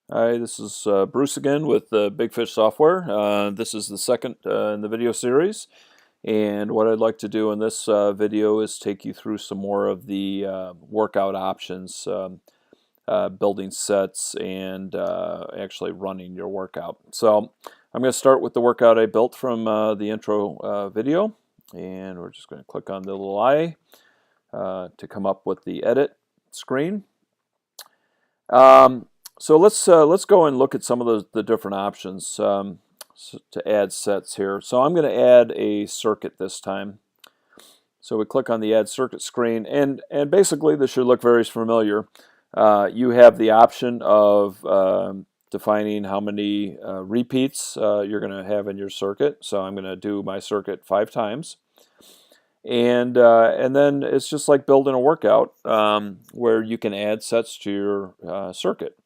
Hi, this is Bruce again with Big Fish Software. This is the second in the video series, and what I'd like to do in this video is take you through some more of the workout options, building sets, and actually running your workout. So I'm going to start with the workout I built from the intro video, and we're just going to click on the little eye to come up with the edit screen. So let's go and look at some of the different options to add sets here. So I'm going to add a circuit this time. So we click on the Add Circuit screen, and basically this should look very familiar. You have the option of defining how many repeats you're going to have in your circuit. So I'm going to do my circuit 5 times. And then it's just like building a workout where you can add sets to your circuit.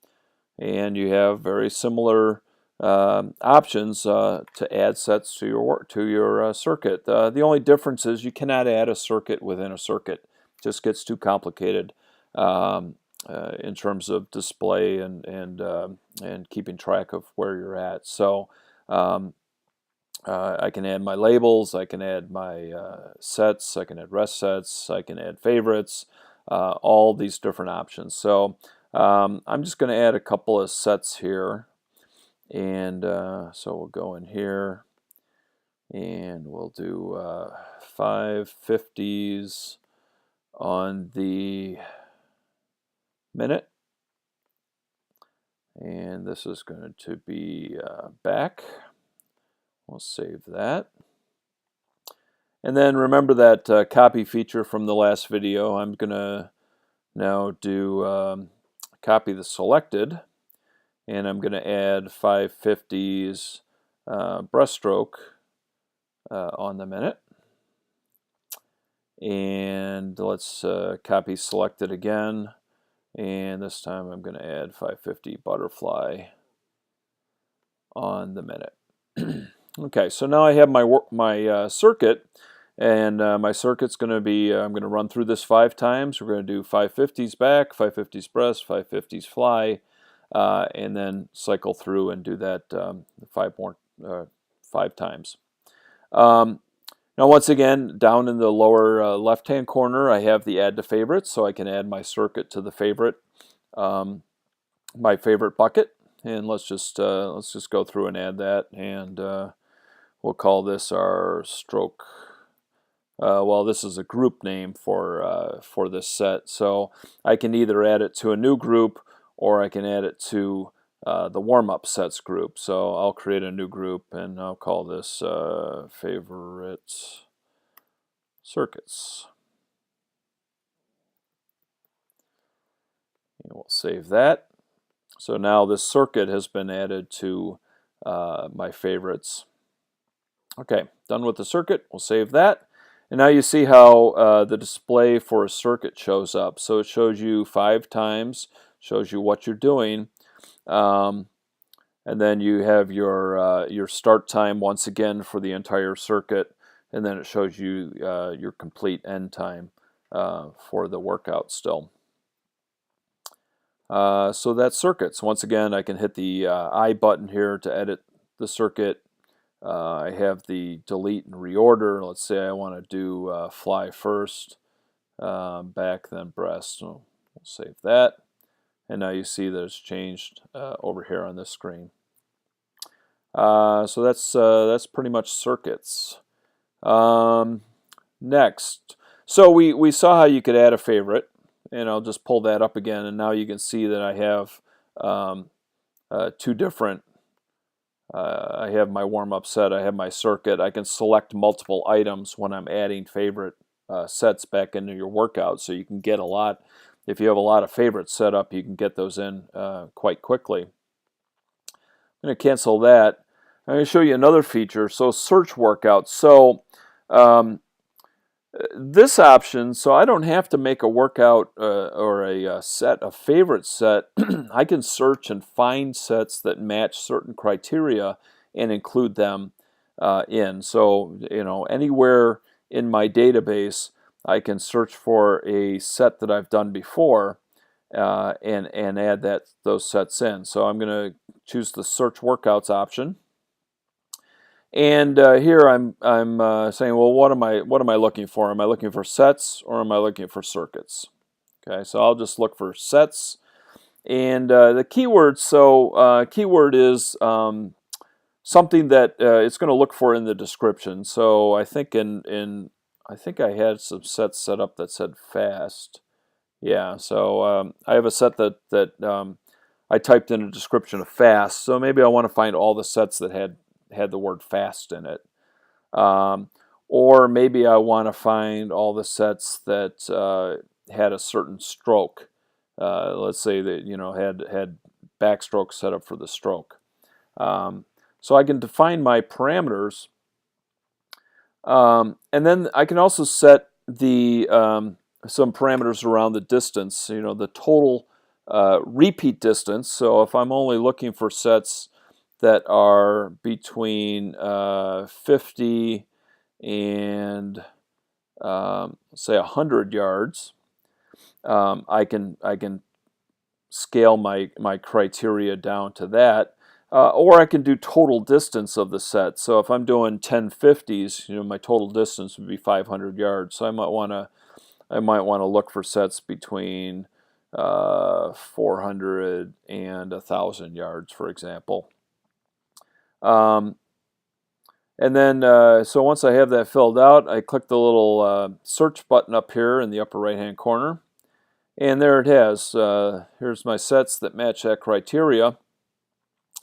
And you have very similar options to add sets to your circuit. The only difference is you cannot add a circuit within a circuit. It just gets too complicated in terms of display and keeping track of where you're at. So I can add my labels, I can add my sets, I can add rest sets, I can add favorites, all these different options. So I'm just going to add a couple of sets here, and so we'll go in here and we'll do 550s on the minute, and this is going to be back. We'll save that. And then remember that copy feature from the last video. I'm going to now do copy the selected, and I'm going to add 550s breaststroke on the minute. And let's copy selected again, and this time I'm going to add 550 butterfly on the minute. Okay, so now I have my circuit, and my circuit's going to be, I'm going to run through this 5 times. We're going to do 550s back, 550s breast, 550s fly, and then cycle through and do that 5 times. Now once again, down in the lower left-hand corner, I have the Add to Favorites, so I can add my circuit to the favorite, my favorite bucket. And let's just go through and add that, and we'll call this our stroke. Well, this is a group name for this set, so I can either add it to a new group or I can add it to the warm-up sets group. So I'll create a new group and I'll call this favorite circuits. And we'll save that. So now this circuit has been added to my favorites. Okay, done with the circuit. We'll save that. And now you see how the display for a circuit shows up. So it shows you 5 times, shows you what you're doing, and then you have your start time once again for the entire circuit, and then it shows you your complete end time for the workout still. So that's circuits. Once again, I can hit the I button here to edit the circuit. I have the delete and reorder. Let's say I want to do fly first, back, then breast. So we'll save that. And now you see that it's changed over here on this screen. So that's pretty much circuits. Next, so we saw how you could add a favorite, and I'll just pull that up again, and now you can see that I have 2 different. I have my warm-up set, I have my circuit. I can select multiple items when I'm adding favorite sets back into your workout, so you can get a lot. If you have a lot of favorites set up, you can get those in quite quickly. I'm going to cancel that. I'm going to show you another feature. So search workouts. So this option, so I don't have to make a workout or a set, a favorite set. I can search and find sets that match certain criteria and include them in. So, you know, anywhere in my database, I can search for a set that I've done before, and add those sets in. So I'm going to choose the search workouts option. And here I'm saying, well, what am I looking for? Am I looking for sets or am I looking for circuits? Okay, so I'll just look for sets. And the keyword, keyword is something that it's going to look for in the description. So I think I think I had some sets set up that said fast. Yeah, so I have a set that I typed in a description of fast. So maybe I want to find all the sets that had the word fast in it. Or maybe I want to find all the sets that had a certain stroke. Let's say that had backstroke set up for the stroke. So I can define my parameters, and then I can also set the some parameters around the distance. The total repeat distance. So if I'm only looking for sets that are between 50 and say 100 yards, I can scale my criteria down to that, or I can do total distance of the set. So if I'm doing 1050s, my total distance would be 500 yards. So I might want to look for sets between 400 and 1,000 yards, for example. And then, so once I have that filled out, I click the little search button up here in the upper right-hand corner. And there it has. Here's my sets that match that criteria.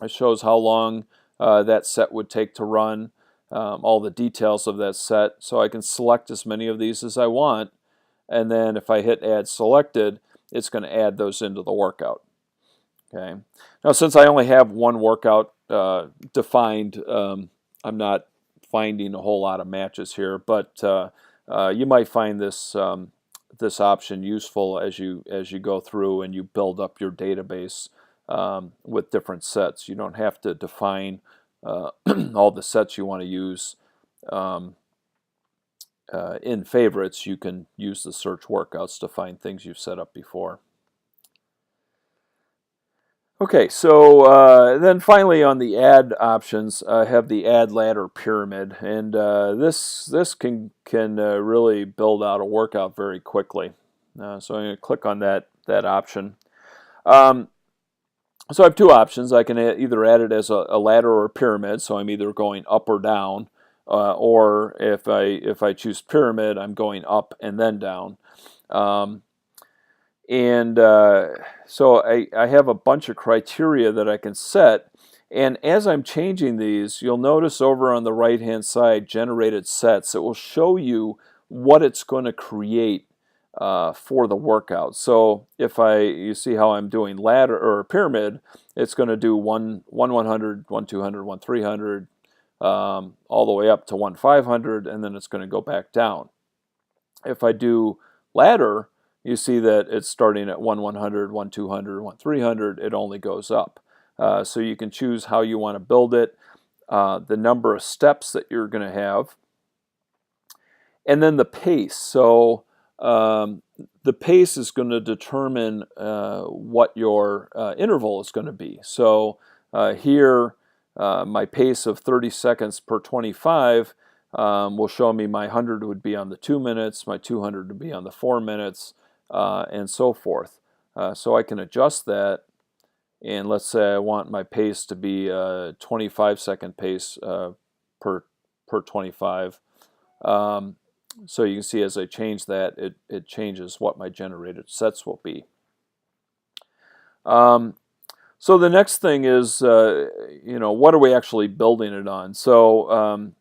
It shows how long that set would take to run, all the details of that set. So I can select as many of these as I want. And then if I hit Add Selected, it's going to add those into the workout. Okay. Now, since I only have one workout defined, I'm not finding a whole lot of matches here, but you might find this this option useful as you go through and you build up your database with different sets. You don't have to define all the sets you want to use in favorites. You can use the search workouts to find things you've set up before. Okay, so then finally on the add options, I have the add ladder pyramid, and this can really build out a workout very quickly. So I'm going to click on that option. So I have two options. I can either add it as a ladder or a pyramid, so I'm either going up or down, or if I choose pyramid, I'm going up and then down. So I have a bunch of criteria that I can set, and as I'm changing these, you'll notice over on the right hand side, generated sets. It will show you what it's going to create for the workout. So if you see how I'm doing ladder or pyramid, it's going to do 1 100, 1 200, 1 300, all the way up to 1 500, and then it's going to go back down. If I do ladder, you see that it's starting at 1 100, 1 200, 1 300. It only goes up. So you can choose how you want to build it, the number of steps that you're going to have, and then the pace. So the pace is going to determine what your interval is going to be. So here, my pace of 30 seconds per 25 will show me my 100 would be on the 2 minutes, my 200 would be on the 4 minutes, and so forth. So I can adjust that, and let's say I want my pace to be a 25-second pace per 25. So you can see as I change that, it changes what my generated sets will be. So the next thing is, what are we actually building it on? So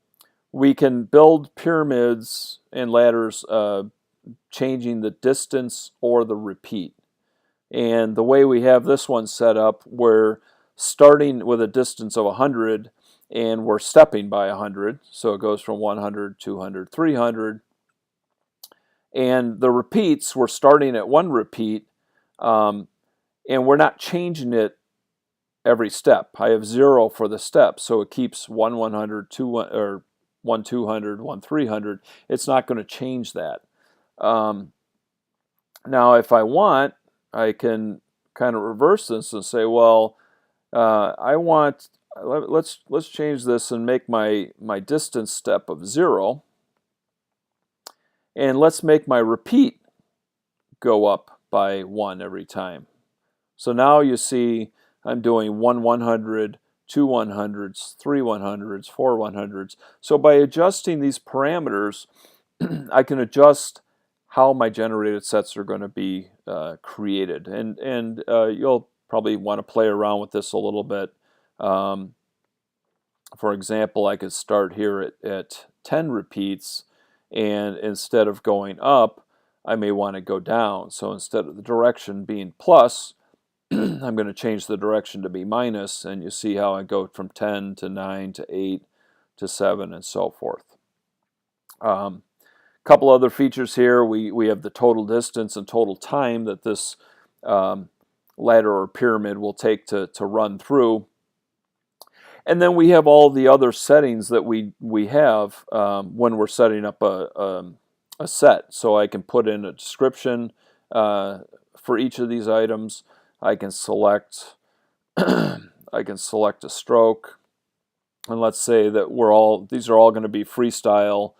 we can build pyramids and ladders changing the distance or the repeat. And the way we have this one set up, we're starting with a distance of 100 and we're stepping by 100. So it goes from 100, 200, 300. And the repeats, we're starting at one repeat, and we're not changing it every step. I have 0 for the steps, so it keeps 1 100, 2 or 1 200, 1 300. It's not going to change that. Now, if I want, I can kind of reverse this and say, well, let's change this and make my distance step of 0, and let's make my repeat go up by 1 every time. So now you see I'm doing 1 100, 2 100s, 3 100s, 4 100s. So by adjusting these parameters, I can adjust how my generated sets are going to be created. And you'll probably want to play around with this a little bit. For example, I could start here at 10 repeats, and instead of going up, I may want to go down. So instead of the direction being plus, I'm going to change the direction to be minus, and you see how I go from 10 to 9 to 8 to 7 and so forth. Couple other features here. We have the total distance and total time that this ladder or pyramid will take to run through. And then we have all the other settings that we have when we're setting up a set. So I can put in a description for each of these items. I can select a stroke, and let's say that these are all going to be freestyle,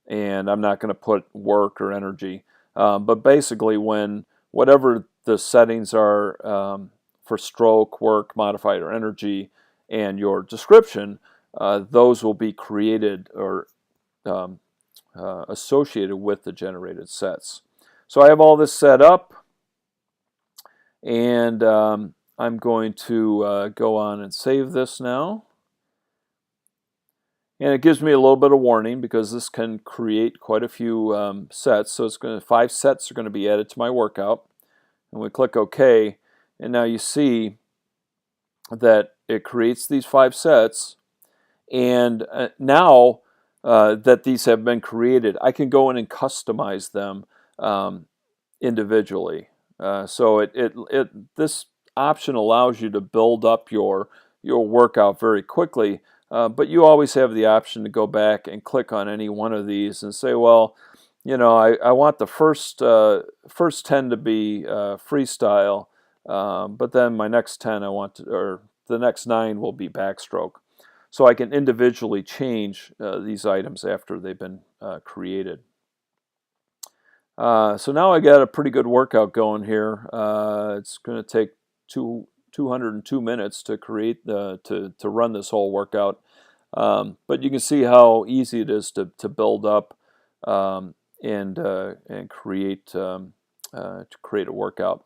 and I'm not going to put work or energy. But basically, whatever the settings are for stroke, work, modified, or energy, and your description, those will be created or associated with the generated sets. So I have all this set up, and I'm going to go on and save this now. And it gives me a little bit of warning because this can create quite a few sets. So 5 sets are going to be added to my workout. And we click OK, and now you see that it creates these 5 sets. And now that these have been created, I can go in and customize them individually. So this option allows you to build up your workout very quickly, but you always have the option to go back and click on any one of these and say, well, you know, I want the first 10 to be freestyle, but then my next 10 or the next 9 will be backstroke. So I can individually change these items after they've been created. So now I got a pretty good workout going here. It's going to take 202 minutes to create to run this whole workout. But you can see how easy it is to build up and create to create a workout.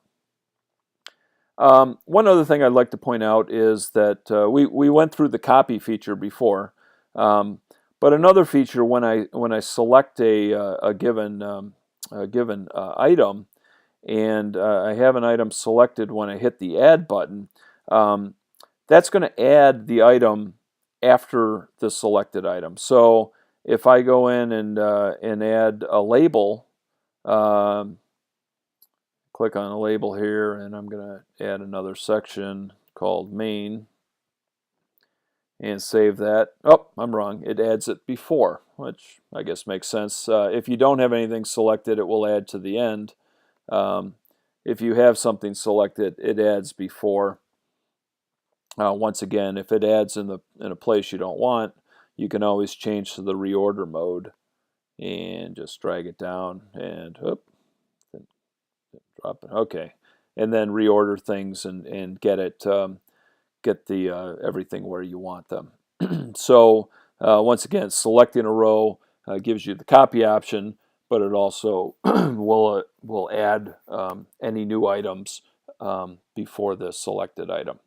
One other thing I'd like to point out is that we went through the copy feature before, but another feature when I select a given item, and I have an item selected when I hit the add button, that's going to add the item after the selected item. So if I go in and add a label, click on a label here, and I'm going to add another section called main and save that. Oh, I'm wrong. It adds it before, which I guess makes sense. If you don't have anything selected, it will add to the end. If you have something selected, it adds before. Once again, if it adds in a place you don't want, you can always change to the reorder mode and just drag it down and drop it. Okay, and then reorder things and get the everything where you want them. So once again, selecting a row gives you the copy option, but it also will add any new items before the selected item.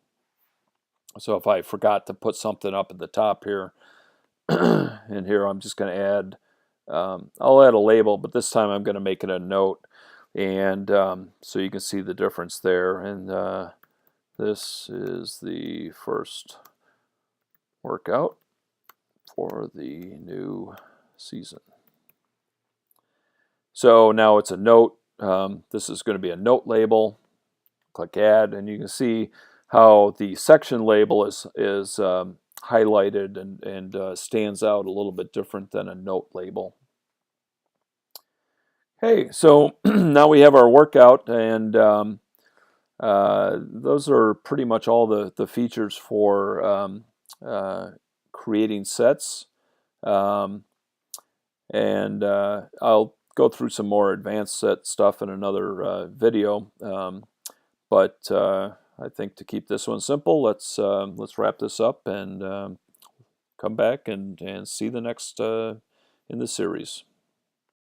So if I forgot to put something up at the top here, and here I'm just going to add, I'll add a label, but this time I'm going to make it a note, and so you can see the difference there. And this is the first workout for the new season. So now it's a note. This is going to be a note label. Click add, and you can see how the section label is highlighted and stands out a little bit different than a note label. Hey, so now we have our workout, and those are pretty much all the features for creating sets. Um, and I'll go through some more advanced set stuff in another video. But I think to keep this one simple, let's wrap this up and come back and see the next in the series.